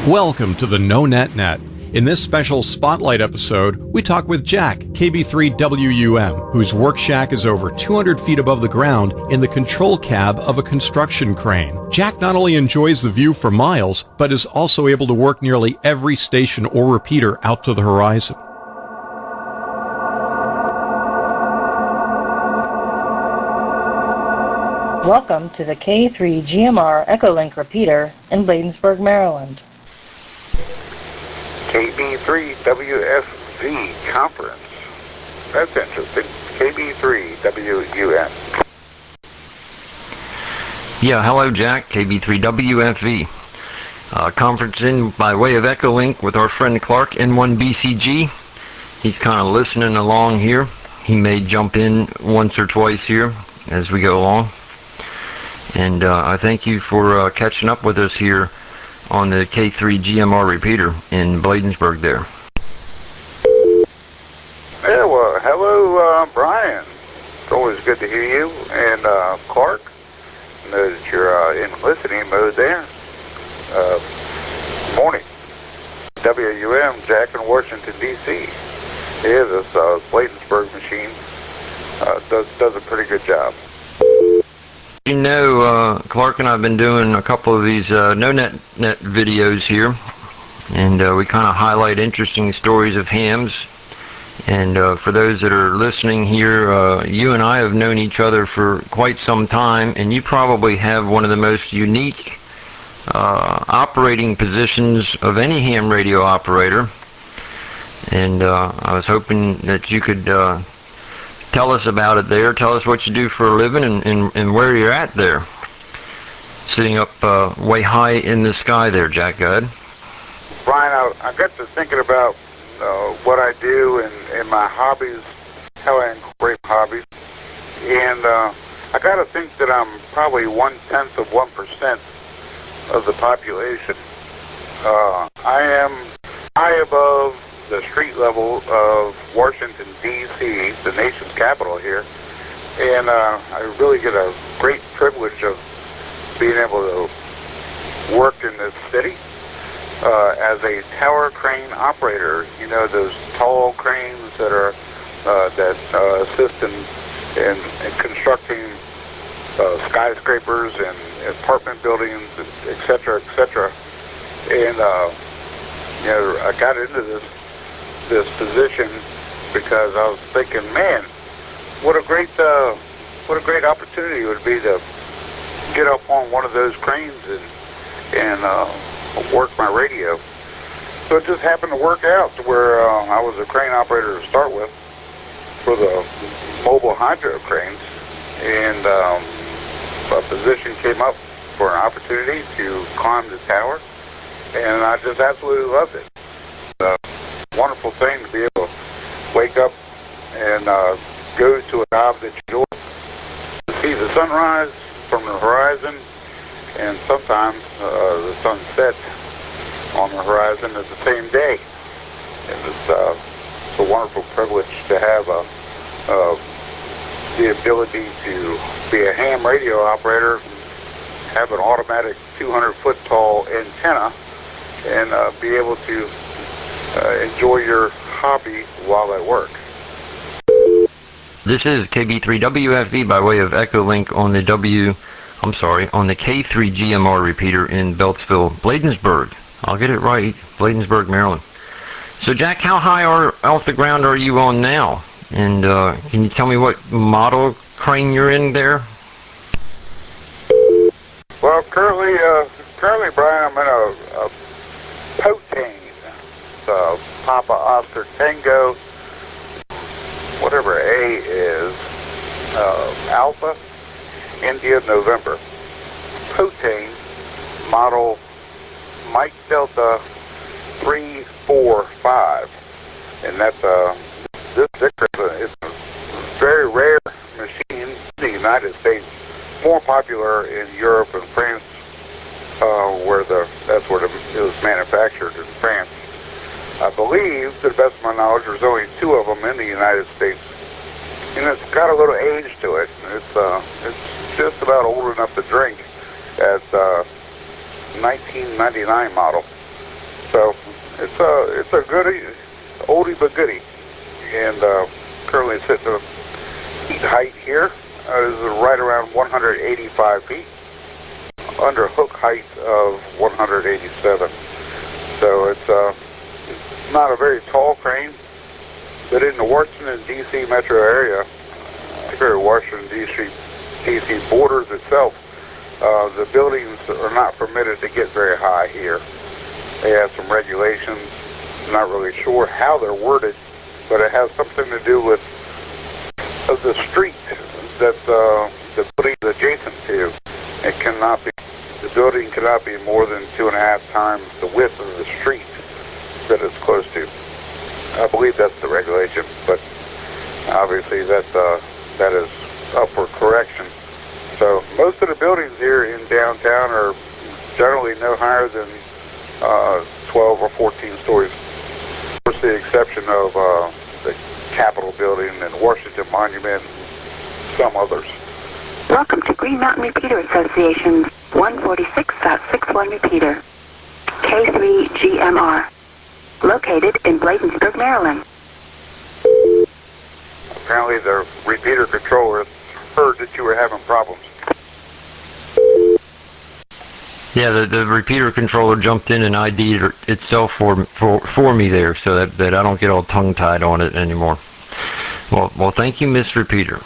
Welcome to the No Net Net. In this special spotlight episode, we talk with Jack KB3WUM, whose work shack is over 200 feet above the ground in the control cab of a construction crane. Jack not only enjoys the view for miles, but is also able to work nearly every station or repeater out to the horizon. Welcome to the K3GMR Echolink repeater in Bladensburg, Maryland. KB3WFV conference. That's interesting. KB3WUM. Yeah, hello Jack, KB3WFV. Conferencing by way of Echolink with our friend Clark, N1BCG. He's kind of listening along here. He may jump in once or twice here as we go along. And I thank you for catching up with us here on the K3GMR repeater in Bladensburg there. Yeah, well, hello, Brian. It's always good to hear you. And Clark, I know that you're in listening mode there. Morning. WUM, Jack in Washington, D.C. Yeah, this Bladensburg machine does a pretty good job. You know, Clark and I have been doing a couple of these no-net videos here, and we kind of highlight interesting stories of hams. And for those that are listening here, you and I have known each other for quite some time, and you probably have one of the most unique operating positions of any ham radio operator. And I was hoping that you could tell us about it there. Tell us what you do for a living and where you're at there. Sitting up way high in the sky there, Jack. Go ahead. Brian, I got to thinking about what I do and my hobbies, how I incorporate hobbies. And I got to think that I'm probably 0.1% of the population. I am high above the street level of Washington, D.C., the nation's capital here, and I really get a great privilege of being able to work in this city as a tower crane operator. You know, those tall cranes that are that assist in constructing skyscrapers and apartment buildings, etc., etc. And you know, I got into this position because I was thinking, man, what a great opportunity it would be to get up on one of those cranes and work my radio. So it just happened to work out to where I was a crane operator to start with for the mobile hydro cranes, and a position came up for an opportunity to climb the tower, and I just absolutely loved it. Wonderful thing to be able to wake up and go to a job that you enjoy, to see the sunrise from the horizon, and sometimes the sun sets on the horizon at the same day. And it's a wonderful privilege to have the ability to be a ham radio operator, have an automatic 200-foot tall antenna, and be able to enjoy your hobby while at work. This is KB3WFV by way of Echolink on the on the K3GMR repeater in Beltsville, Bladensburg. I'll get it right, Bladensburg, Maryland. So Jack, how high off the ground are you on now? And can you tell me what model crane you're in there? Well, currently, Brian, I'm in a Potane. Papa Oscar Tango, whatever A is, Alpha, India, November. Potane, model Mike Delta 345. And that's this is a very rare machine in the United States, more popular in Europe and France, that's where it was manufactured, in France. I believe, to the best of my knowledge, there's only 2 of them in the United States, and it's got a little age to it. It's just about old enough to drink. At 1999 model, It's a goodie, oldie but goodie, and currently sitting at heat height here is right around 185 feet, under hook height of 187. So it's not a very tall crane, but in the Washington, D.C. metro area, particularly Washington, D.C. borders itself, the buildings are not permitted to get very high here. They have some regulations. I'm not really sure how they're worded, but it has something to do with the street that the building is adjacent to. The building cannot be more than 2.5 times the width of the street that it's close to. I believe that's the regulation, but obviously that is up for correction. So most of the buildings here in downtown are generally no higher than 12 or 14 stories. Of course, the exception of the Capitol building and Washington Monument and some others. Welcome to Green Mountain Repeater Association's 146.61 repeater, K3GMR, located in Bladensburg, Maryland. Apparently the repeater controller heard that you were having problems. Yeah, the repeater controller jumped in and ID'd itself for me there, so that I don't get all tongue-tied on it anymore. Well, thank you, Miss Repeater.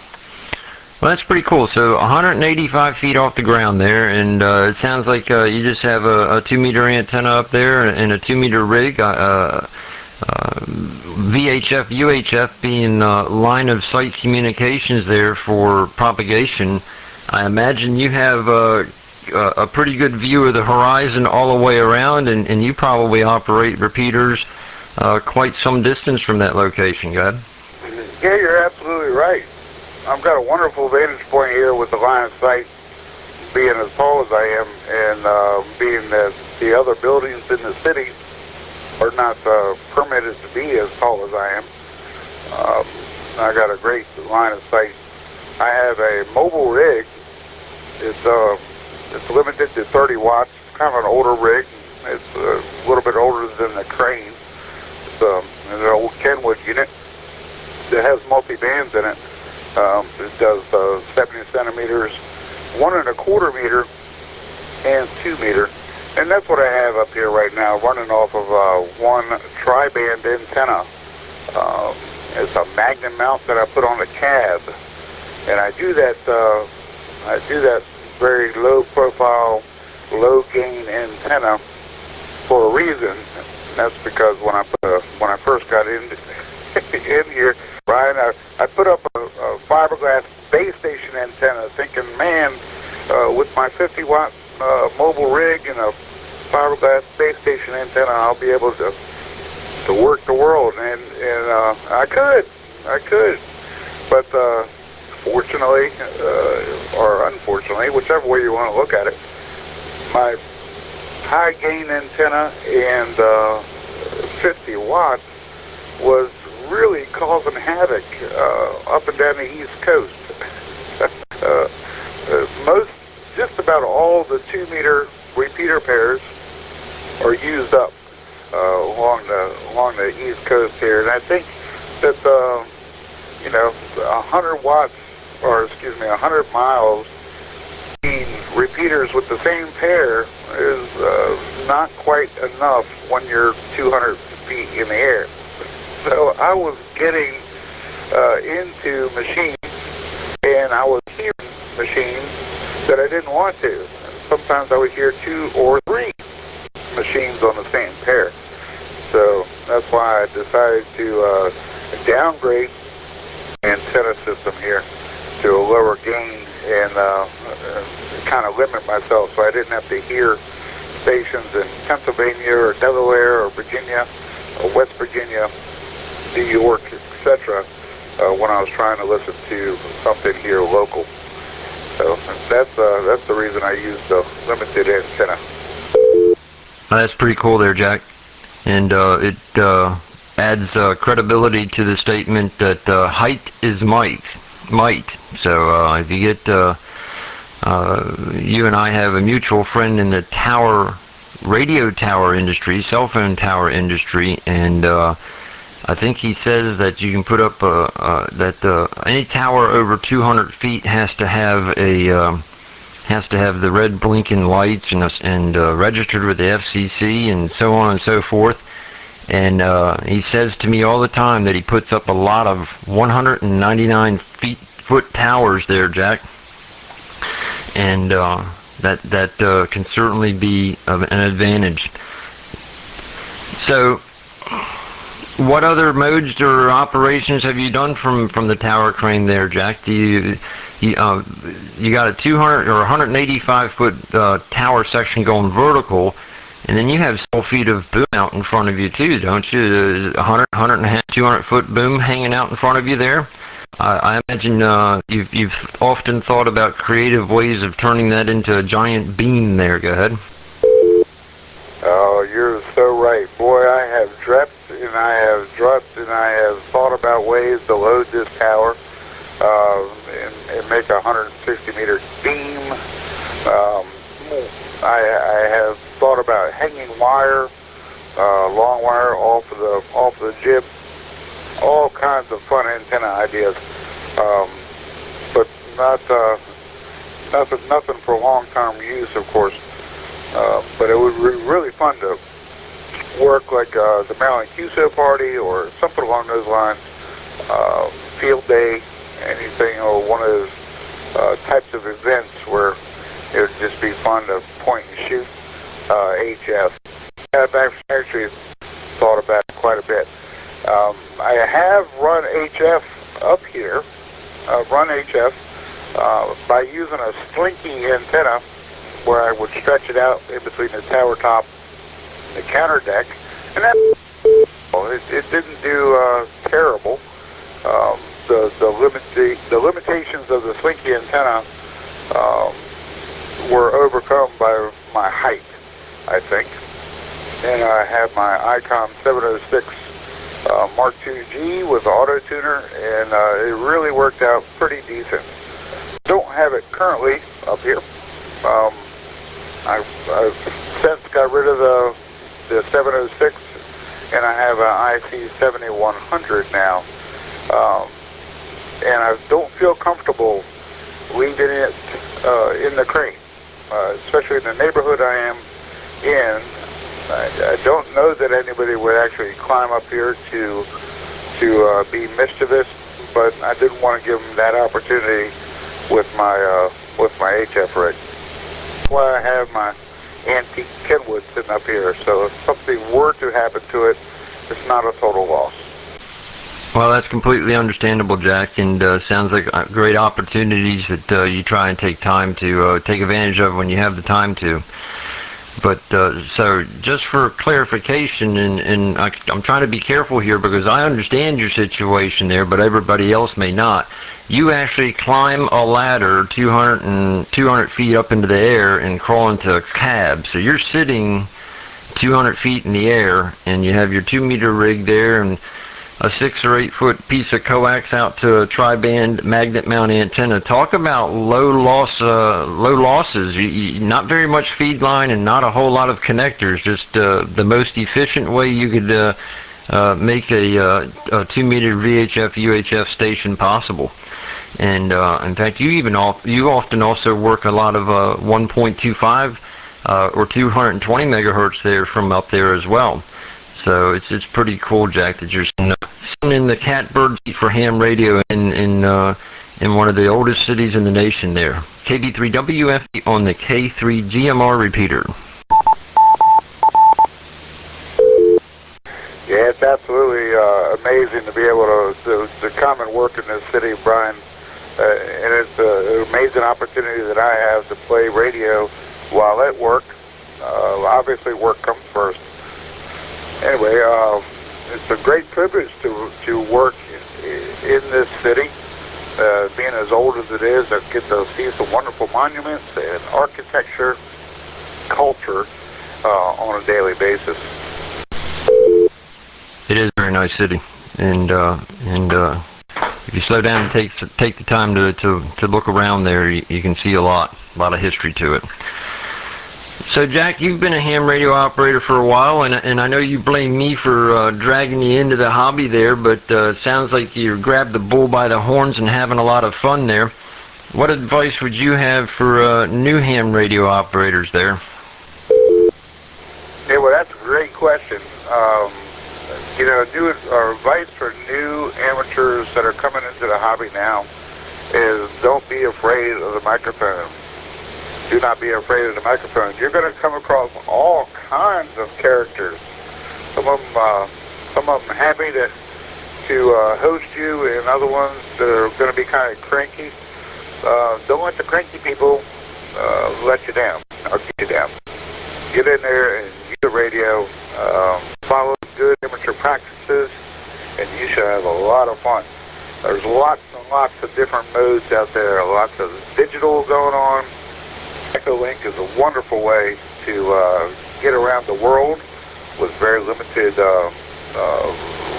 Well, that's pretty cool. So 185 feet off the ground there, and it sounds like you just have a 2-meter antenna up there and a 2-meter rig. VHF, UHF being line of sight communications there for propagation. I imagine you have a pretty good view of the horizon all the way around, and you probably operate repeaters quite some distance from that location, God. Yeah, you're absolutely right. I've got a wonderful vantage point here with the line of sight, being as tall as I am, and being that the other buildings in the city are not permitted to be as tall as I am. I got a great line of sight. I have a mobile rig. It's limited to 30 watts. It's kind of an older rig. It's a little bit older than the crane. It's an old Kenwood unit that has multi-bands in it. It does 70 centimeters, 1.25 meter, and 2 meter. And that's what I have up here right now, running off of one tri-band antenna. It's a magnet mount that I put on the cab, and I do that very low-profile, low-gain antenna for a reason. And that's because when I first got in here, Brian, I put up a fiberglass base station antenna, thinking, man, with my 50-watt mobile rig and a fiberglass base station antenna, I'll be able to work the world, and I could, but fortunately or unfortunately, whichever way you want to look at it, my high gain antenna and 50 watts was really causing havoc up and down the East Coast. Just about all the 2-meter repeater pairs are used up along the East Coast here, and I think that 100 watts, or excuse me, 100 miles between repeaters with the same pair is not quite enough when you're 200 feet in the air. So I was getting into machines, and I was hearing machines that I didn't want to. Sometimes I would hear 2 or 3 machines on the same pair. So that's why I decided to downgrade the antenna system here to a lower gain and kind of limit myself so I didn't have to hear stations in Pennsylvania or Delaware or Virginia or West Virginia, New York, etc. When I was trying to listen to something here local. So that's the reason I use the limited antenna. That's pretty cool there, Jack. And it adds credibility to the statement that height is might. So if you get, you and I have a mutual friend in the tower radio tower industry, cell phone tower industry, and I think he says that you can put up any tower over 200 feet has to have the red blinking lights and registered with the FCC and so on and so forth. And he says to me all the time that he puts up a lot of 199 foot towers there, Jack, and that can certainly be an advantage. So, what other modes or operations have you done from the tower crane there, Jack? You got a 200 or 185 foot tower section going vertical, and then you have several feet of boom out in front of you too, don't you? 200 foot boom hanging out in front of you there. I imagine you've often thought about creative ways of turning that into a giant beam there. Go ahead. Oh, you're so right. Boy, I have dreamt and I have dreamt and I have thought about ways to load this tower and make a 160-meter beam. I have thought about hanging wire, long wire off the jib, all kinds of fun antenna ideas, but nothing for long-term use, of course. But it would be really fun to work like the Maryland QSO party or something along those lines, field day, anything, or one of those types of events where it would just be fun to point and shoot HF. I've actually thought about it quite a bit. I have run HF up here, by using a slinky antenna where I would stretch it out in between the tower top and the counter deck, and that it didn't do terrible. The limitations of the slinky antenna were overcome by my height, I think. And I have my Icom 706 Mark II-G with the auto tuner, and it really worked out pretty decent. Don't have it currently up here. I've since got rid of the 706, and I have an IC 7100 now. And I don't feel comfortable leaving it in the crane, especially in the neighborhood I am in. I don't know that anybody would actually climb up here to be mischievous, but I didn't want to give them that opportunity with my HF rig. That's why I have my antique Kenwood sitting up here. So if something were to happen to it, it's not a total loss. Well, that's completely understandable, Jack, and sounds like great opportunities that you try and take time to take advantage of when you have the time to. But so just for clarification, and I'm trying to be careful here because I understand your situation there, but everybody else may not. You actually climb a ladder 200 feet up into the air and crawl into a cab. So you're sitting 200 feet in the air, and you have your 2-meter rig there and a 6 or 8 foot piece of coax out to a tri-band magnet mount antenna. Talk about low losses. Not very much feed line and not a whole lot of connectors. Just the most efficient way you could make a 2-meter VHF UHF station possible. And in fact, you often also work a lot of 1.25 or 220 megahertz there from up there as well. So it's pretty cool, Jack, that you're sitting in the catbird seat for ham radio in one of the oldest cities in the nation there. KB3WUM on the K3GMR repeater. Yeah, it's absolutely amazing to be able to come and work in this city, Brian. And it's an amazing opportunity that I have to play radio while at work. Obviously, work comes first. Anyway, it's a great privilege to work in this city, being as old as it is. I get to see some wonderful monuments and architecture, culture on a daily basis. It is a very nice city, and if you slow down and take the time to look around there, you can see a lot of history to it. So, Jack, you've been a ham radio operator for a while, and I know you blame me for dragging you into the hobby there, but it sounds like you grabbed the bull by the horns and having a lot of fun there. What advice would you have for new ham radio operators there? Yeah, well, that's a great question. Our advice for new amateurs that are coming into the hobby now is don't be afraid of the microphone. Do not be afraid of the microphone. You're going to come across all kinds of characters. Some of them happy to host you, and other ones that are going to be kind of cranky. Don't let the cranky people let you down or get you down. Get in there and use the radio. Follow good amateur practices, and you should have a lot of fun. There's lots and lots of different modes out there. Lots of digital going on. Echolink is a wonderful way to get around the world with very limited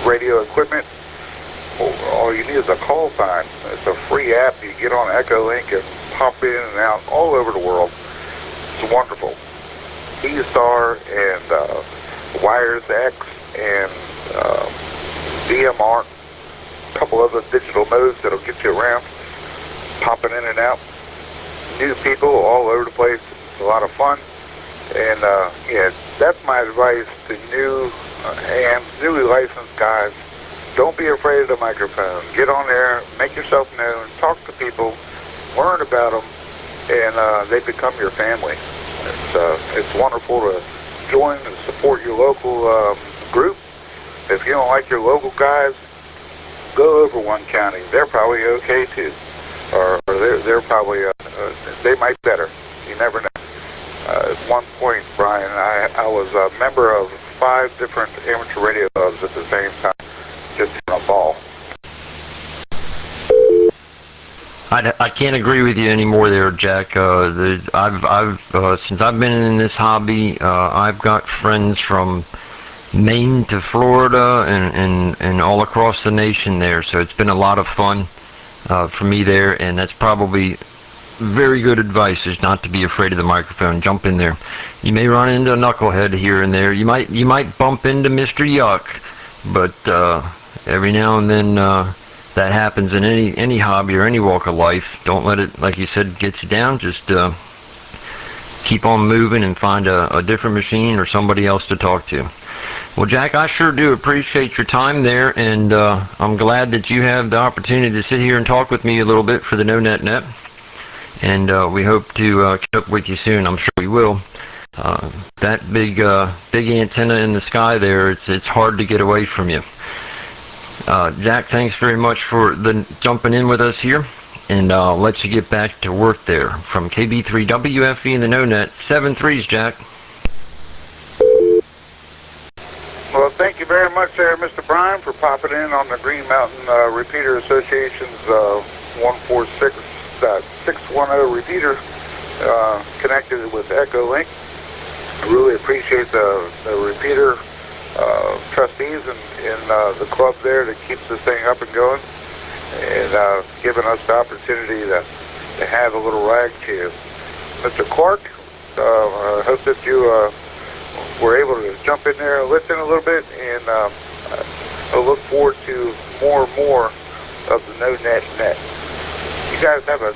radio equipment. All you need is a call sign. It's a free app. You get on Echolink and pop in and out all over the world. It's wonderful. E-Star and Wires X and DMR, a couple other digital modes that'll get you around, popping in and out. New people all over the place. It's a lot of fun. And, that's my advice to newly licensed guys. Don't be afraid of the microphone. Get on there, make yourself known, talk to people, learn about them, and they become your family. It's wonderful to join and support your local group. If you don't like your local guys, go over one county. They're probably okay too. Or they're probably, they might be better. You never know. At one point, Brian, I was a member of 5 different amateur radio clubs at the same time, just in a ball. I can't agree with you anymore there, Jack. Since I've been in this hobby, I've got friends from Maine to Florida and all across the nation there, so it's been a lot of fun for me there, and that's probably very good advice, is not to be afraid of the microphone. Jump in there. You may run into a knucklehead here and there. You might bump into Mr. Yuck, but every now and then that happens in any hobby or any walk of life. Don't let it, like you said, get you down. Just keep on moving and find a different machine or somebody else to talk to. Well, Jack, I sure do appreciate your time there, and I'm glad that you have the opportunity to sit here and talk with me a little bit for the No Net Net. And we hope to catch up with you soon. I'm sure we will. That big antenna in the sky there, it's hard to get away from you. Jack, thanks very much for jumping in with us here, and I'll let you get back to work there. From KB3WFE and the No Net, 7-3s, Jack. Well, thank you very much there, Mr. Bryan, for popping in on the Green Mountain Repeater Association's 146.610 repeater connected with Echolink. I really appreciate the repeater trustees and the club there that keeps this thing up and going, and giving us the opportunity to have a little rag to you. Mr. Clark, I hope that you were able to jump in there and listen a little bit, and I look forward to more and more of the No Net Net. You guys have a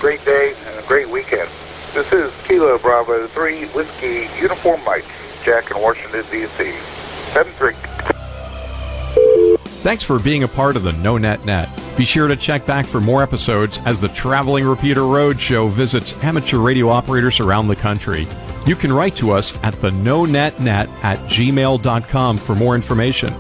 great day and a great weekend. This is Kilo Bravo 3 Whiskey Uniform Mike, Jack in Washington, D.C. 7-3. Thanks for being a part of the No Net Net. Be sure to check back for more episodes as the Traveling Repeater Roadshow visits amateur radio operators around the country. You can write to us at thenonetnet@gmail.com for more information.